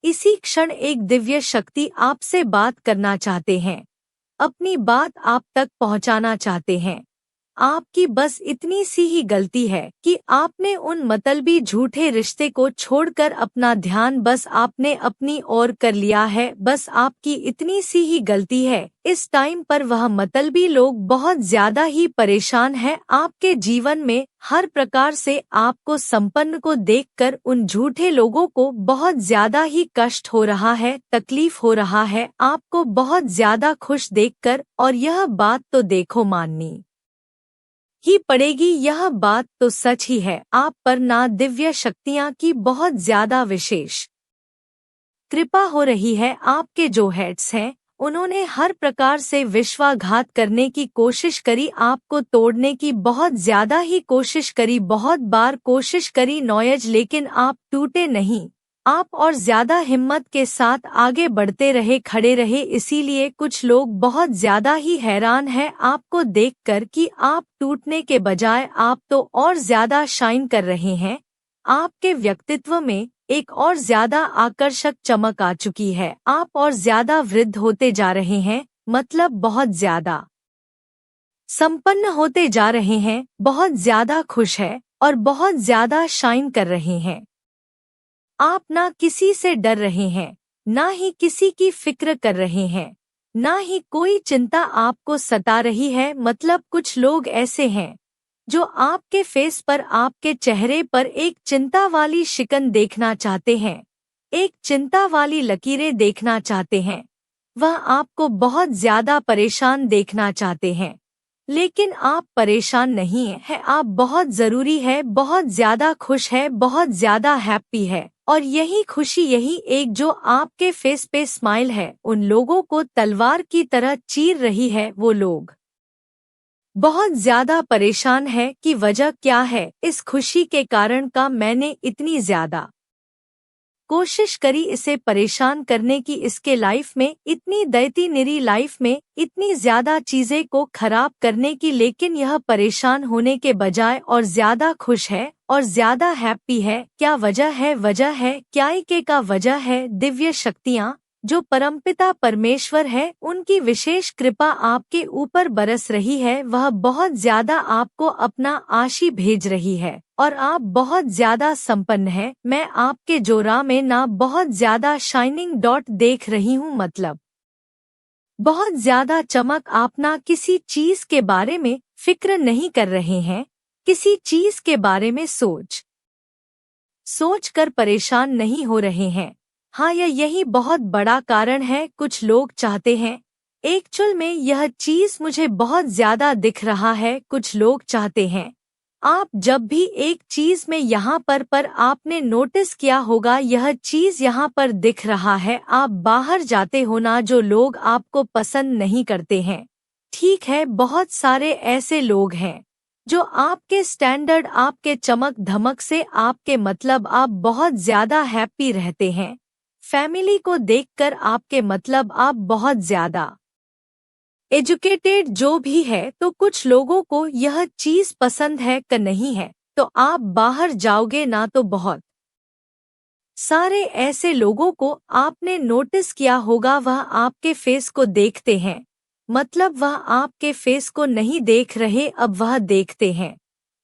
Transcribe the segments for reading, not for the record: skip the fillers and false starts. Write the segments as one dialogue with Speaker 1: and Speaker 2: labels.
Speaker 1: इसी क्षण एक दिव्य शक्ति आपसे बात करना चाहते हैं, अपनी बात आप तक पहुंचाना चाहते हैं। आपकी बस इतनी सी ही गलती है कि आपने उन मतलबी झूठे रिश्ते को छोड़कर अपना ध्यान बस आपने अपनी ओर कर लिया है। बस आपकी इतनी सी ही गलती है। इस टाइम पर वह मतलबी लोग बहुत ज्यादा ही परेशान है आपके जीवन में। हर प्रकार से आपको संपन्न को देखकर उन झूठे लोगों को बहुत ज्यादा ही कष्ट हो रहा है, तकलीफ हो रहा है आपको बहुत ज्यादा खुश देखकर। और यह बात तो देखो माननी ही पड़ेगी, यह बात तो सच ही है। आप पर ना दिव्य शक्तियां की बहुत ज्यादा विशेष कृपा हो रही है। आपके जो हेड्स हैं उन्होंने हर प्रकार से विश्वासघात करने की कोशिश करी, आपको तोड़ने की बहुत ज्यादा ही कोशिश करी, बहुत बार कोशिश करी नॉयज, लेकिन आप टूटे नहीं। आप और ज्यादा हिम्मत के साथ आगे बढ़ते रहे, खड़े रहे। इसीलिए कुछ लोग बहुत ज्यादा ही हैरान हैं आपको देखकर कि आप टूटने के बजाय आप तो और ज्यादा शाइन कर रहे हैं। आपके व्यक्तित्व में एक और ज्यादा आकर्षक चमक आ चुकी है। आप और ज्यादा वृद्ध होते जा रहे हैं, मतलब बहुत ज्यादा संपन्न होते जा रहे हैं, बहुत ज्यादा खुश है और बहुत ज्यादा शाइन कर रहे हैं। आप ना किसी से डर रहे हैं, ना ही किसी की फिक्र कर रहे हैं, ना ही कोई चिंता आपको सता रही है। मतलब कुछ लोग ऐसे हैं जो आपके फेस पर, आपके चेहरे पर एक चिंता वाली शिकन देखना चाहते हैं, एक चिंता वाली लकीरें देखना चाहते हैं। वह आपको बहुत ज्यादा परेशान देखना चाहते हैं, लेकिन आप परेशान नहीं हैं। आप बहुत जरूरी है, बहुत ज्यादा खुश है, बहुत ज्यादा हैप्पी है। और यही खुशी, यही एक जो आपके फेस पे स्माइल है, उन लोगों को तलवार की तरह चीर रही है। वो लोग बहुत ज्यादा परेशान है कि वजह क्या है इस खुशी के कारण का। मैंने इतनी ज्यादा कोशिश करी इसे परेशान करने की, इसके लाइफ में इतनी दैती निरी लाइफ में इतनी ज्यादा चीजें को खराब करने की, लेकिन यह परेशान होने के बजाय और ज्यादा खुश है और ज्यादा हैप्पी है। क्या वजह है? वजह है क्या के का वजह है दिव्य शक्तियाँ जो परमपिता परमेश्वर है, उनकी विशेष कृपा आपके ऊपर बरस रही है। वह बहुत ज्यादा आपको अपना आशी भेज रही है और आप बहुत ज्यादा संपन्न हैं। मैं आपके जोरा में ना बहुत ज्यादा शाइनिंग डॉट देख रही हूँ, मतलब बहुत ज्यादा चमक। आप ना किसी चीज के बारे में फिक्र नहीं कर रहे हैं, किसी चीज के बारे में सोच कर परेशान नहीं हो रहे हैं। हाँ, यही बहुत बड़ा कारण है। कुछ लोग चाहते हैं, एक्चुअल में यह चीज मुझे बहुत ज्यादा दिख रहा है। कुछ लोग चाहते हैं, आप जब भी एक चीज में यहाँ पर आपने नोटिस किया होगा, यह चीज यहाँ पर दिख रहा है। आप बाहर जाते हो ना, जो लोग आपको पसंद नहीं करते हैं, ठीक है, बहुत सारे ऐसे लोग हैं जो आपके स्टैंडर्ड, आपके चमक धमक से, आपके मतलब आप बहुत ज्यादा हैप्पी रहते हैं। फैमिली को देखकर आपके मतलब आप बहुत ज्यादा एजुकेटेड जो भी है, तो कुछ लोगों को यह चीज पसंद है कि नहीं है, तो आप बाहर जाओगे ना तो बहुत सारे ऐसे लोगों को आपने नोटिस किया होगा, वह आपके फेस को देखते हैं, मतलब वह आपके फेस को नहीं देख रहे, अब वह देखते हैं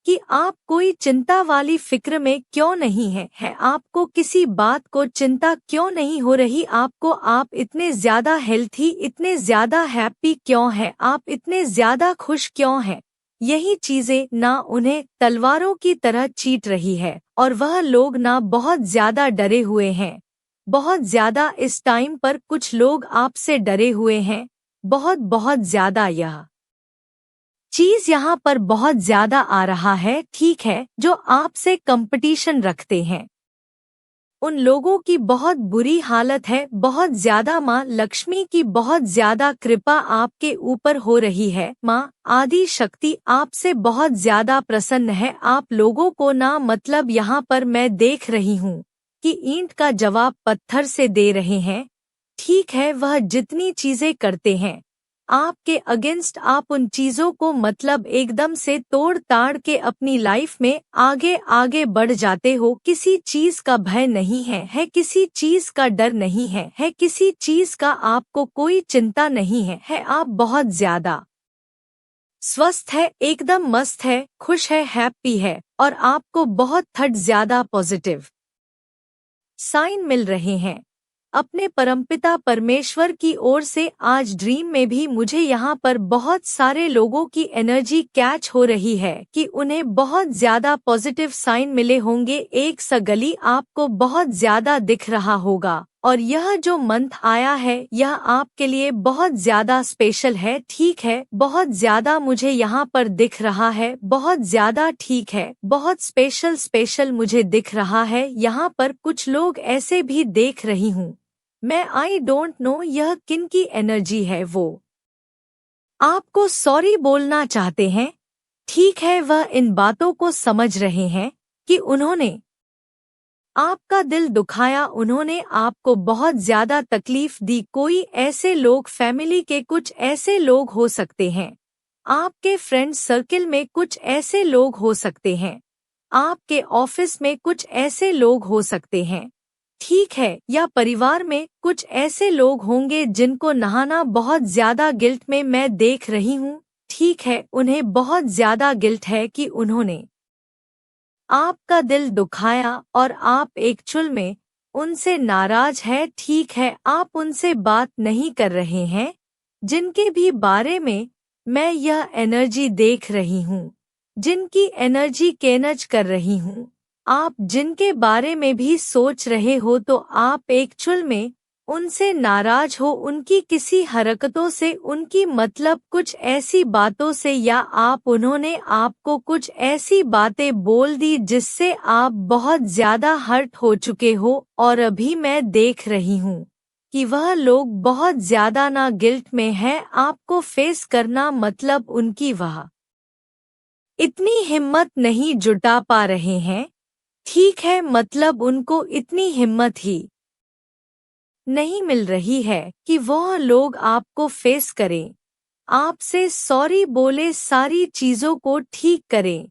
Speaker 1: कि आप कोई चिंता वाली फिक्र में क्यों नहीं है आपको किसी बात को चिंता क्यों नहीं हो रही आपको, आप इतने ज्यादा हेल्थी, इतने ज्यादा हैप्पी क्यों है, आप इतने ज्यादा खुश क्यों हैं। यही चीजें ना उन्हें तलवारों की तरह चीट रही है और वह लोग ना बहुत ज्यादा डरे हुए हैं, बहुत ज्यादा। इस टाइम पर कुछ लोग आपसे डरे हुए हैं, बहुत बहुत ज्यादा। यह चीज यहाँ पर बहुत ज्यादा आ रहा है, ठीक है, जो आपसे कंपटीशन रखते हैं, उन लोगों की बहुत बुरी हालत है, बहुत ज्यादा। माँ लक्ष्मी की बहुत ज्यादा कृपा आपके ऊपर हो रही है। माँ आदि शक्ति आपसे बहुत ज्यादा प्रसन्न है। आप लोगों को ना, मतलब यहाँ पर मैं देख रही हूँ कि ईंट का जवाब पत्थर से दे रहे हैं, ठीक है। वह जितनी चीजें करते हैं आपके अगेंस्ट आप उन चीजों को मतलब एकदम से तोड़ ताड़ के अपनी लाइफ में आगे आगे बढ़ जाते हो। किसी चीज का भय नहीं है किसी चीज का डर नहीं है किसी चीज का आपको कोई चिंता नहीं है आप बहुत ज्यादा स्वस्थ है, एकदम मस्त है, खुश है, हैप्पी है और आपको बहुत ज्यादा पॉजिटिव साइन मिल रहे हैं। अपने परमपिता परमेश्वर की ओर से आज ड्रीम में भी मुझे यहाँ पर बहुत सारे लोगों की एनर्जी कैच हो रही है कि उन्हें बहुत ज्यादा पॉजिटिव साइन मिले होंगे। एक सगली आपको बहुत ज्यादा दिख रहा होगा और यह जो मंथ आया है यह आपके लिए बहुत ज्यादा स्पेशल है। ठीक है, बहुत ज्यादा मुझे यहाँ पर दिख रहा है, बहुत ज्यादा ठीक है, बहुत स्पेशल मुझे दिख रहा है। यहाँ पर कुछ लोग ऐसे भी देख रही हूँ मैं। आई डोंट नो यह किन की एनर्जी है। वो आपको सॉरी बोलना चाहते हैं। ठीक है, वह इन बातों को समझ रहे हैं कि उन्होंने आपका दिल दुखाया, उन्होंने आपको बहुत ज्यादा तकलीफ दी। कोई ऐसे लोग फैमिली के कुछ ऐसे लोग हो सकते हैं, आपके फ्रेंड सर्किल में कुछ ऐसे लोग हो सकते हैं, आपके ऑफिस में कुछ ऐसे लोग हो सकते हैं। ठीक है, या परिवार में कुछ ऐसे लोग होंगे जिनको नहाना बहुत ज्यादा गिल्ट में मैं देख रही हूँ। ठीक है, उन्हें बहुत ज्यादा गिल्ट है कि उन्होंने आपका दिल दुखाया और आप एक्चुअल में उनसे नाराज है। ठीक है, आप उनसे बात नहीं कर रहे हैं जिनके भी बारे में मैं यह एनर्जी देख रही हूँ, जिनकी एनर्जी कैनज कर रही हूँ। आप जिनके बारे में भी सोच रहे हो तो आप एक्चुअल में उनसे नाराज हो, उनकी किसी हरकतों से, उनकी मतलब कुछ ऐसी बातों से, या आप उन्होंने आपको कुछ ऐसी बातें बोल दी जिससे आप बहुत ज्यादा हर्ट हो चुके हो। और अभी मैं देख रही हूँ कि वह लोग बहुत ज्यादा ना गिल्ट में है आपको फेस करना, मतलब उनकी वह इतनी हिम्मत नहीं जुटा पा रहे हैं। ठीक है, मतलब उनको इतनी हिम्मत ही नहीं मिल रही है कि वह लोग आपको फेस करें, आपसे सॉरी बोले, सारी चीजों को ठीक करें।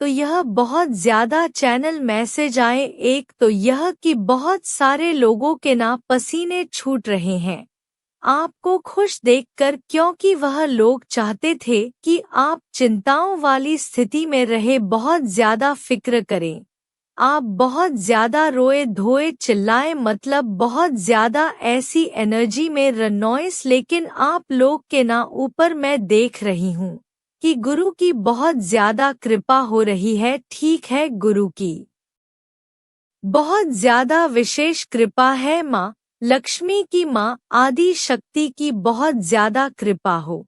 Speaker 1: तो यह बहुत ज्यादा चैनल मैसेज आए। एक तो यह कि बहुत सारे लोगों के ना पसीने छूट रहे हैं आपको खुश देखकर, क्योंकि वह लोग चाहते थे कि आप चिंताओं वाली स्थिति में रहे, बहुत ज्यादा फिक्र करें, आप बहुत ज्यादा रोए धोए चिल्लाए, मतलब बहुत ज्यादा ऐसी एनर्जी में रनॉइस। लेकिन आप लोग के ना ऊपर मैं देख रही हूँ कि गुरु की बहुत ज्यादा कृपा हो रही है। ठीक है, गुरु की बहुत ज्यादा विशेष कृपा है। माँ लक्ष्मी की, माँ आदि शक्ति की बहुत ज्यादा कृपा हो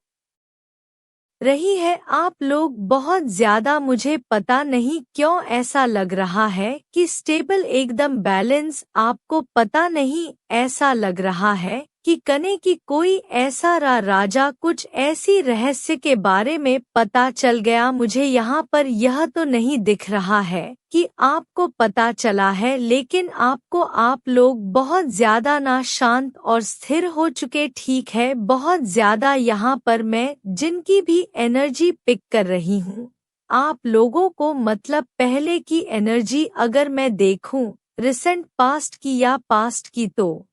Speaker 1: रही है। आप लोग बहुत ज्यादा, मुझे पता नहीं क्यों ऐसा लग रहा है कि स्टेबल, एकदम बैलेंस, आपको पता नहीं ऐसा लग रहा है कि कने की कोई ऐसा राजा, कुछ ऐसी रहस्य के बारे में पता चल गया। मुझे यहाँ पर यह तो नहीं दिख रहा है कि आपको पता चला है, लेकिन आपको, आप लोग बहुत ज्यादा ना शांत और स्थिर हो चुके। ठीक है, बहुत ज्यादा यहाँ पर मैं जिनकी भी एनर्जी पिक कर रही हूँ आप लोगों को, मतलब पहले की एनर्जी अगर मैं देखूं रिसेंट पास्ट की या पास्ट की, तो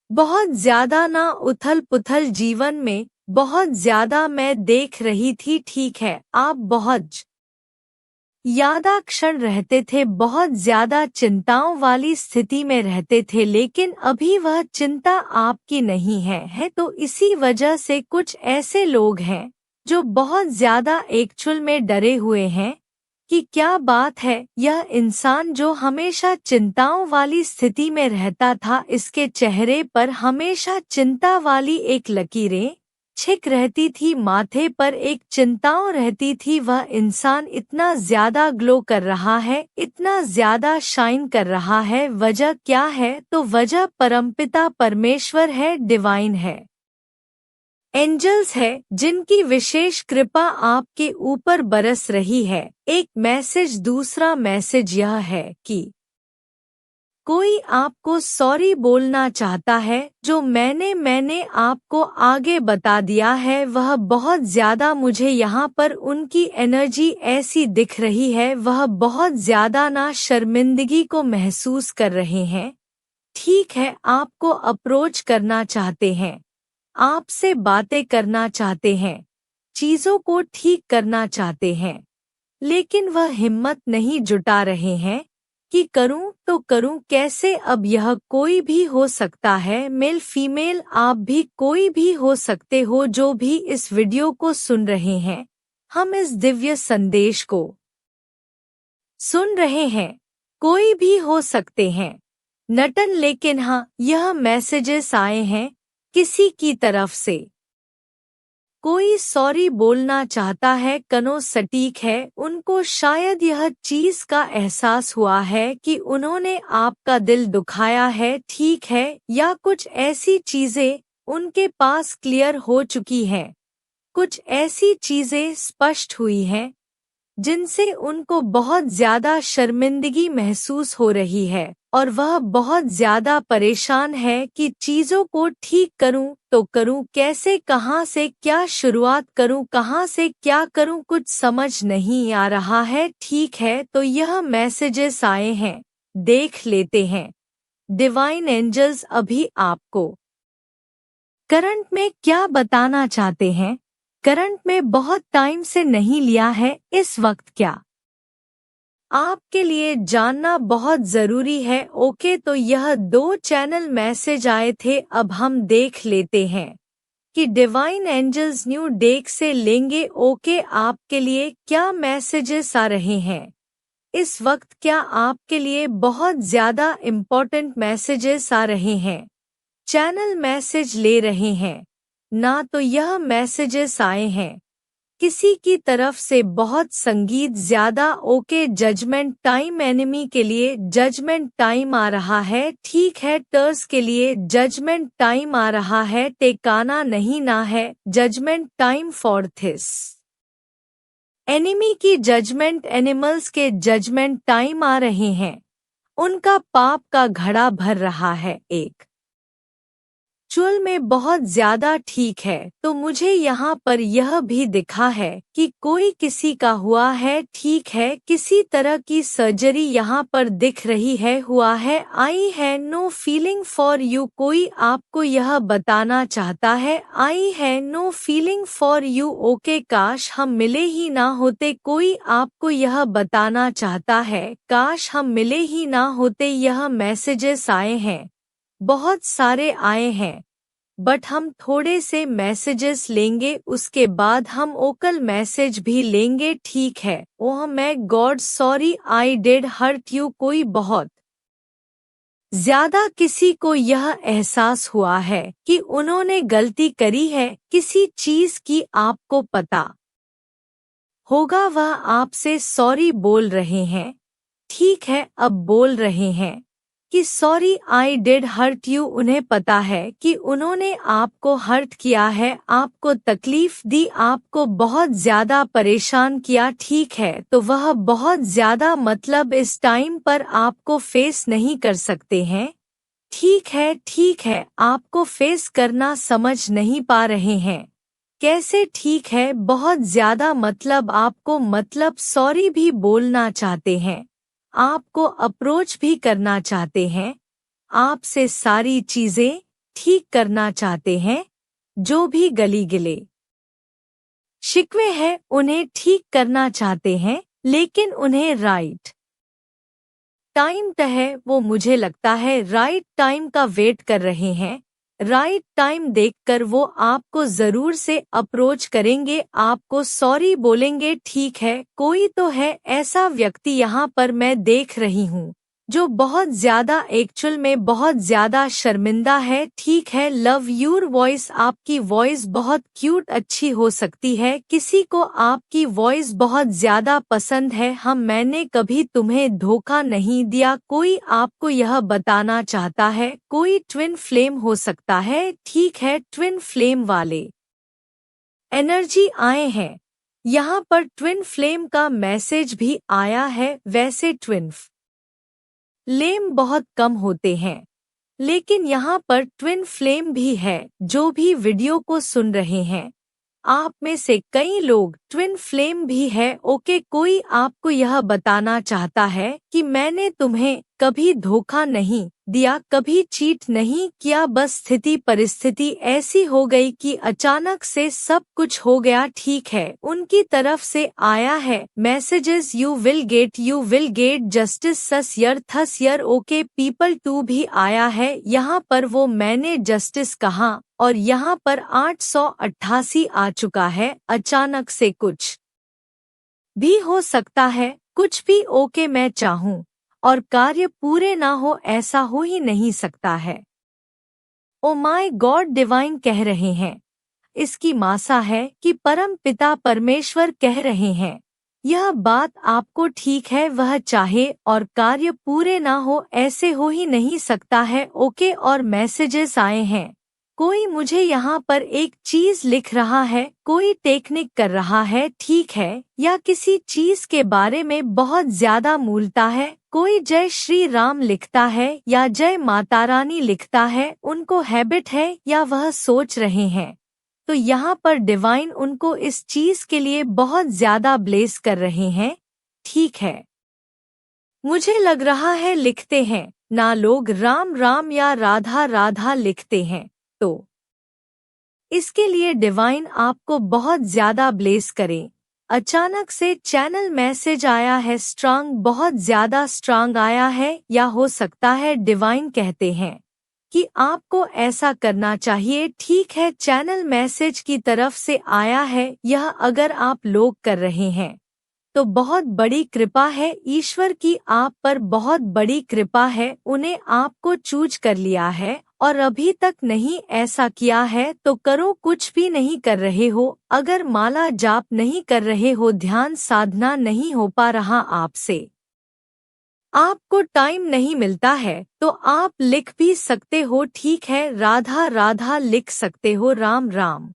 Speaker 1: बहुत ज्यादा ना उथल पुथल जीवन में बहुत ज्यादा मैं देख रही थी। ठीक है, आप बहुत यादाक्षण रहते थे, बहुत ज्यादा चिंताओं वाली स्थिति में रहते थे, लेकिन अभी वह चिंता आपकी नहीं है। तो इसी वजह से कुछ ऐसे लोग हैं जो बहुत ज्यादा एक्चुअल में डरे हुए हैं कि क्या बात है, यह इंसान जो हमेशा चिंताओं वाली स्थिति में रहता था, इसके चेहरे पर हमेशा चिंता वाली एक लकीरें छिक रहती थी, माथे पर एक चिंताओं रहती थी। वह इंसान इतना ज्यादा ग्लो कर रहा है, इतना ज्यादा शाइन कर रहा है। वजह क्या है? तो वजह परमपिता परमेश्वर है, डिवाइन है, एंजल्स है, जिनकी विशेष कृपा आपके ऊपर बरस रही है। एक मैसेज, दूसरा मैसेज यह है कि कोई आपको सॉरी बोलना चाहता है। जो मैंने आपको आगे बता दिया है वह बहुत ज़्यादा, मुझे यहाँ पर उनकी एनर्जी ऐसी दिख रही है, वह बहुत ज़्यादा ना शर्मिंदगी को महसूस कर रहे हैं। ठीक है, आपको अप्रोच करना चाहते हैं, आपसे बातें करना चाहते हैं, चीज़ों को ठीक करना चाहते हैं, लेकिन वह हिम्मत नहीं जुटा रहे हैं कि करूं तो करूं कैसे। अब यह कोई भी हो सकता है, मेल फीमेल, आप भी कोई भी हो सकते हो जो भी इस वीडियो को सुन रहे हैं। हम इस दिव्य संदेश को सुन रहे हैं, कोई भी हो सकते हैं नटन, लेकिन हाँ, यह मैसेजेस आए हैं किसी की तरफ से। कोई सॉरी बोलना चाहता है, कनो सटीक है, उनको शायद यह चीज का एहसास हुआ है कि उन्होंने आपका दिल दुखाया है, ठीक है, या कुछ ऐसी चीजें उनके पास क्लियर हो चुकी हैं, कुछ ऐसी चीजें स्पष्ट हुई हैं जिनसे उनको बहुत ज्यादा शर्मिंदगी महसूस हो रही है और वह बहुत ज्यादा परेशान है कि चीजों को ठीक करूं तो करूं कैसे, कहां से क्या शुरुआत करूं, कहां से क्या करूं, कुछ समझ नहीं आ रहा है। ठीक है, तो यह मैसेजेस आए हैं, देख लेते हैं। डिवाइन एंजल्स अभी आपको करंट में क्या बताना चाहते हैं। करंट में बहुत टाइम से नहीं लिया है, इस वक्त क्या आपके लिए जानना बहुत जरूरी है। ओके, तो यह 2 चैनल मैसेज आए थे, अब हम देख लेते हैं कि डिवाइन एंजल्स न्यू डेक से लेंगे। ओके, आपके लिए क्या मैसेजेस आ रहे हैं इस वक्त, क्या आपके लिए बहुत ज्यादा इम्पोर्टेंट मैसेजेस आ रहे हैं, चैनल मैसेज ले रहे हैं ना, तो यह मैसेजेस आए हैं किसी की तरफ से बहुत संगीत ज्यादा। ओके, जजमेंट टाइम, एनिमी के लिए जजमेंट टाइम आ रहा है, ठीक है, टर्स के लिए जजमेंट टाइम आ रहा है, टेकाना नहीं ना है, judgement time for this enemy की जजमेंट, एनिमल्स के जजमेंट टाइम आ रहे हैं, उनका पाप का घड़ा भर रहा है एक चुल में बहुत ज्यादा। ठीक है, तो मुझे यहाँ पर यह भी दिखा है कि कोई किसी का हुआ है, ठीक है, किसी तरह की सर्जरी यहाँ पर दिख रही है, हुआ है, आई है नो फीलिंग फॉर यू, कोई आपको यह बताना चाहता है, आई है no feeling for you. Okay, काश हम मिले ही ना होते, कोई आपको यह बताना चाहता है, काश हम मिले ही ना होते। यह मैसेजेस आए हैं, बहुत सारे आए हैं, बट हम थोड़े से मैसेजेस लेंगे, उसके बाद हम ओकल मैसेज भी लेंगे। ठीक है, oh my god sorry I did hurt you, कोई बहुत ज्यादा किसी को यह एहसास हुआ है कि उन्होंने गलती करी है किसी चीज की, आपको पता होगा, वह आपसे सॉरी बोल रहे हैं, ठीक है, अब बोल रहे हैं कि sorry I did hurt you. उन्हें पता है कि उन्होंने आपको हर्ट किया है, आपको तकलीफ दी, आपको बहुत ज्यादा परेशान किया, ठीक है, तो वह बहुत ज्यादा, मतलब इस टाइम पर आपको फेस नहीं कर सकते हैं, ठीक है, आपको फेस करना समझ नहीं पा रहे हैं कैसे, ठीक है, बहुत ज्यादा, मतलब आपको, मतलब सॉरी भी बोलना चाहते हैं, आपको अप्रोच भी करना चाहते हैं, आपसे सारी चीजें ठीक करना चाहते हैं, जो भी गली गिले शिकवे हैं उन्हें ठीक करना चाहते हैं, लेकिन उन्हें राइट टाइम है, वो मुझे लगता है राइट टाइम का वेट कर रहे हैं, राइट टाइम देखकर वो आपको जरूर से अप्रोच करेंगे, आपको सॉरी बोलेंगे। ठीक है, कोई तो है ऐसा व्यक्ति यहाँ पर मैं देख रही हूँ जो बहुत ज्यादा, एक्चुअल में बहुत ज्यादा शर्मिंदा है, ठीक है, लव योर वॉइस, आपकी वॉइस बहुत क्यूट अच्छी हो सकती है, किसी को आपकी वॉइस बहुत ज्यादा पसंद है, मैंने कभी तुम्हें धोखा नहीं दिया, कोई आपको यह बताना चाहता है, कोई ट्विन फ्लेम हो सकता है, ठीक है, ट्विन फ्लेम वाले एनर्जी आए हैं, यहाँ पर ट्विन फ्लेम का मैसेज भी आया है, वैसे ट्विन लेम बहुत कम होते हैं, लेकिन यहाँ पर ट्विन फ्लेम भी है। जो भी वीडियो को सुन रहे हैं, आप में से कई लोग ट्विन फ्लेम भी है। ओके, कोई आपको यह बताना चाहता है कि मैंने तुम्हें कभी धोखा नहीं दिया, कभी चीट नहीं किया, बस स्थिति परिस्थिति ऐसी हो गई कि अचानक से सब कुछ हो गया। ठीक है, उनकी तरफ से आया है messages, you will get justice सस यर थस यर। ओके पीपल टू भी आया है, यहाँ पर वो मैंने जस्टिस कहा और यहाँ पर 888 आ चुका है। अचानक से कुछ भी हो सकता है, कुछ भी। ओके मैं चाहूँ और कार्य पूरे ना हो, ऐसा हो ही नहीं सकता है। ओ माय गॉड, डिवाइन कह रहे हैं। इसकी मासा है कि परम पिता परमेश्वर कह रहे हैं, यह बात आपको ठीक है, वह चाहे और कार्य पूरे ना हो, ऐसे हो ही नहीं सकता है। ओके, और मैसेजेस आए हैं। कोई मुझे यहाँ पर एक चीज लिख रहा है, कोई टेक्निक कर रहा है, ठीक है, या किसी चीज के बारे में बहुत ज्यादा मूलता है। कोई जय श्री राम लिखता है या जय माता रानी लिखता है, उनको हैबिट है या वह सोच रहे हैं। तो यहाँ पर डिवाइन उनको इस चीज के लिए बहुत ज्यादा ब्लेस कर रहे हैं। ठीक है, मुझे लग रहा है लिखते हैं ना लोग राम राम या राधा राधा लिखते हैं, तो इसके लिए डिवाइन आपको बहुत ज्यादा ब्लेस करें। अचानक से चैनल मैसेज आया है, स्ट्रांग, बहुत ज्यादा स्ट्रांग आया है, या हो सकता है डिवाइन कहते हैं कि आपको ऐसा करना चाहिए। ठीक है, चैनल मैसेज की तरफ से आया है, यह अगर आप लोग कर रहे हैं तो बहुत बड़ी कृपा है ईश्वर की, आप पर बहुत बड़ी कृपा है। उन्हें आपको चूज कर लिया है और अभी तक नहीं ऐसा किया है तो करो। कुछ भी नहीं कर रहे हो, अगर माला जाप नहीं कर रहे हो, ध्यान साधना नहीं हो पा रहा आपसे, आपको टाइम नहीं मिलता है, तो आप लिख भी सकते हो। ठीक है, राधा राधा लिख सकते हो, राम राम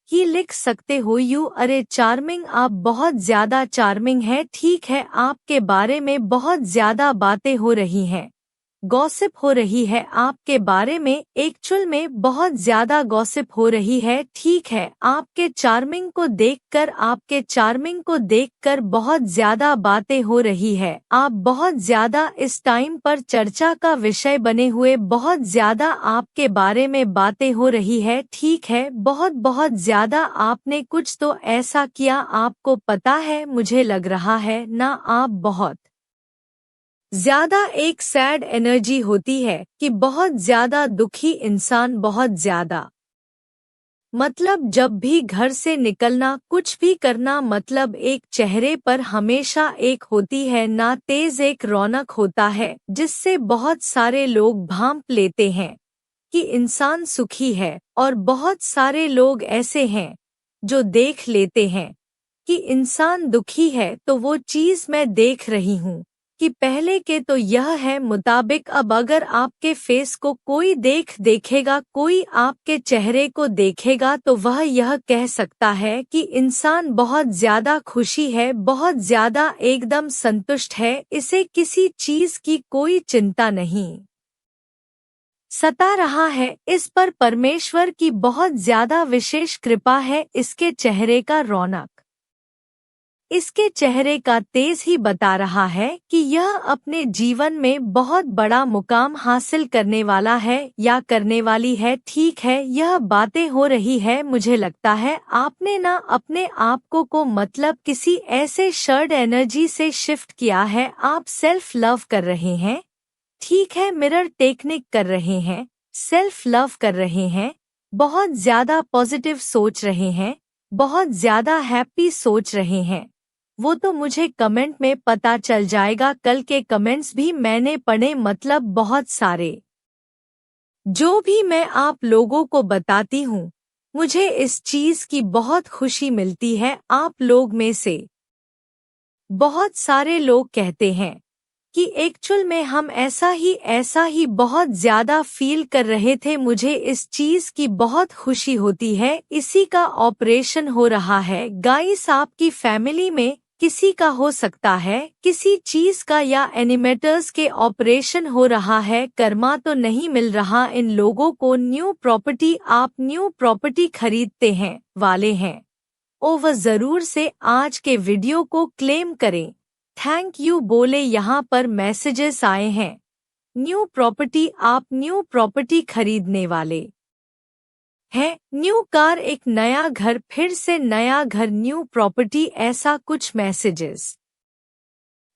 Speaker 1: ही लिख सकते हो, यू अरे चार्मिंग, आप बहुत ज्यादा चार्मिंग है। ठीक है, आपके बारे में बहुत ज्यादा बातें हो रही हैं, गॉसिप हो रही है आपके बारे में, एक्चुअल में बहुत ज्यादा गॉसिप हो रही है। ठीक है, आपके चार्मिंग को देखकर, आपके चार्मिंग को देखकर बहुत ज्यादा बातें हो रही है। आप बहुत ज्यादा इस टाइम पर चर्चा का विषय बने हुए, बहुत ज्यादा आपके बारे में बातें हो रही है। ठीक है, बहुत बहुत ज्यादा आपने कुछ तो ऐसा किया, आपको पता है, मुझे लग रहा है ना, आप बहुत ज्यादा एक सैड एनर्जी होती है कि बहुत ज्यादा दुखी इंसान, बहुत ज्यादा, मतलब जब भी घर से निकलना, कुछ भी करना, मतलब एक चेहरे पर हमेशा एक होती है ना तेज एक रौनक होता है, जिससे बहुत सारे लोग भांप लेते हैं कि इंसान सुखी है, और बहुत सारे लोग ऐसे हैं जो देख लेते हैं कि इंसान दुखी है। तो वो चीज मैं देख रही हूँ कि पहले के तो यह है मुताबिक, अब अगर आपके फेस को कोई देखेगा, कोई आपके चेहरे को देखेगा, तो वह यह कह सकता है कि इंसान बहुत ज्यादा खुशी है, बहुत ज्यादा एकदम संतुष्ट है, इसे किसी चीज की कोई चिंता नहीं सता रहा है। इस पर परमेश्वर की बहुत ज्यादा विशेष कृपा है। इसके चेहरे का रौनक, इसके चेहरे का तेज ही बता रहा है कि यह अपने जीवन में बहुत बड़ा मुकाम हासिल करने वाला है या करने वाली है। ठीक है, यह बातें हो रही है, मुझे लगता है आपने ना अपने आप को मतलब किसी ऐसे शर्ड एनर्जी से शिफ्ट किया है, आप सेल्फ लव कर रहे हैं। ठीक है, मिरर टेक्निक कर रहे हैं, सेल्फ लव कर रहे हैं, बहुत ज्यादा पॉजिटिव सोच रहे हैं, बहुत ज्यादा हैप्पी सोच रहे हैं। वो तो मुझे कमेंट में पता चल जाएगा, कल के कमेंट्स भी मैंने पढ़े, मतलब बहुत सारे। जो भी मैं आप लोगों को बताती हूँ, मुझे इस चीज की बहुत खुशी मिलती है। आप लोग में से बहुत सारे लोग कहते हैं कि एक्चुअल में हम ऐसा ही बहुत ज्यादा फील कर रहे थे, मुझे इस चीज की बहुत खुशी होती है। इसी का ऑपरेशन हो रहा है गाइस आपकी फैमिली में, किसी का हो सकता है, किसी चीज का या एनिमेटर्स के ऑपरेशन हो रहा है। कर्मा तो नहीं मिल रहा इन लोगों को न्यू प्रॉपर्टी। आप न्यू प्रॉपर्टी खरीदते हैं वाले हैं। ओवर जरूर से आज के वीडियो को क्लेम करें। थैंक यू बोले यहाँ पर मैसेजेस आए हैं। न्यू प्रॉपर्टी, आप न्यू प्रॉपर्टी खरीदने वाले है। न्यू कार, एक नया घर, फिर से नया घर, न्यू प्रॉपर्टी, ऐसा कुछ मैसेजेस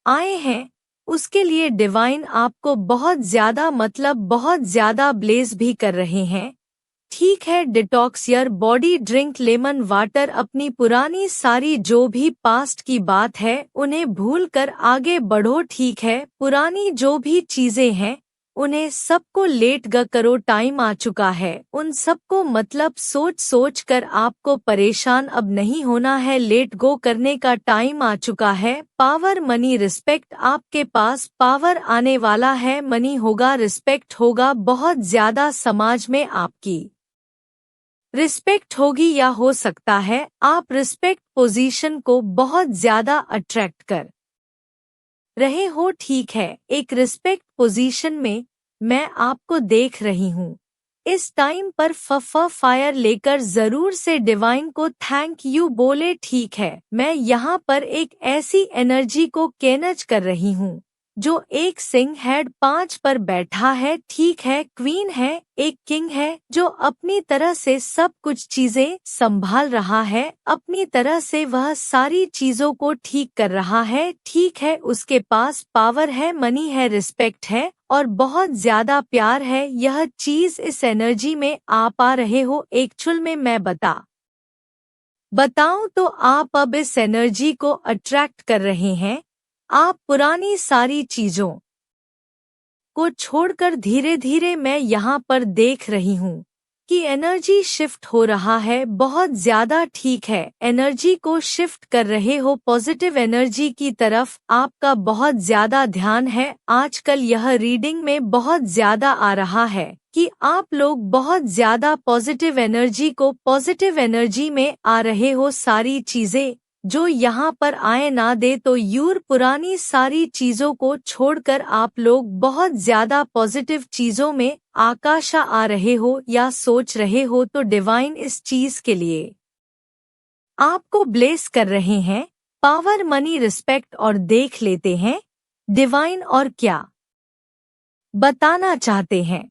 Speaker 1: आए हैं। उसके लिए डिवाइन आपको बहुत ज्यादा बहुत ज्यादा ब्लेस भी कर रहे हैं। ठीक है, detox your body, drink lemon water. अपनी पुरानी सारी जो भी पास्ट की बात है उन्हें भूल कर आगे बढ़ो। ठीक है, पुरानी जो भी चीजें हैं उन्हें सबको लेट ग करो। टाइम आ चुका है उन सबको सोच सोच कर आपको परेशान अब नहीं होना है। लेट गो करने का टाइम आ चुका है। पावर, मनी, रिस्पेक्ट, आपके पास पावर आने वाला है। मनी होगा, रिस्पेक्ट होगा, बहुत ज्यादा समाज में आपकी रिस्पेक्ट होगी, या हो सकता है आप रिस्पेक्ट पोजीशन को बहुत ज्यादा अट्रैक्ट कर रहे हो। ठीक है, एक रिस्पेक्ट पोजीशन में मैं आपको देख रही हूँ। इस टाइम पर फायर लेकर जरूर से डिवाइन को थैंक यू बोले। ठीक है, मैं यहाँ पर एक ऐसी एनर्जी को कैनच कर रही हूँ जो एक सिंह हेड 5 पर बैठा है। ठीक है, क्वीन है, एक किंग है जो अपनी तरह से सब कुछ चीजें संभाल रहा है। अपनी तरह से वह सारी चीजों को ठीक कर रहा है। ठीक है, उसके पास पावर है, मनी है, रिस्पेक्ट है और बहुत ज्यादा प्यार है। यह चीज इस एनर्जी में आप आ रहे हो। एक्चुअल में मैं बताऊं तो आप अब इस एनर्जी को अट्रैक्ट कर रहे हैं। आप पुरानी सारी चीजों को छोड़कर धीरे धीरे मैं यहाँ पर देख रही हूँ कि एनर्जी शिफ्ट हो रहा है बहुत ज्यादा। ठीक है, एनर्जी को शिफ्ट कर रहे हो पॉजिटिव एनर्जी की तरफ। आपका बहुत ज्यादा ध्यान है आजकल। यह रीडिंग में बहुत ज्यादा आ रहा है कि आप लोग बहुत ज्यादा पॉजिटिव एनर्जी में आ रहे हो। सारी चीजें जो यहाँ पर आए ना दे तो यूर पुरानी सारी चीजों को छोड़कर आप लोग बहुत ज्यादा पॉजिटिव चीजों में आकाशा आ रहे हो या सोच रहे हो। तो डिवाइन इस चीज के लिए आपको ब्लेस कर रहे हैं। Power, money, respect. और देख लेते हैं डिवाइन और क्या बताना चाहते हैं।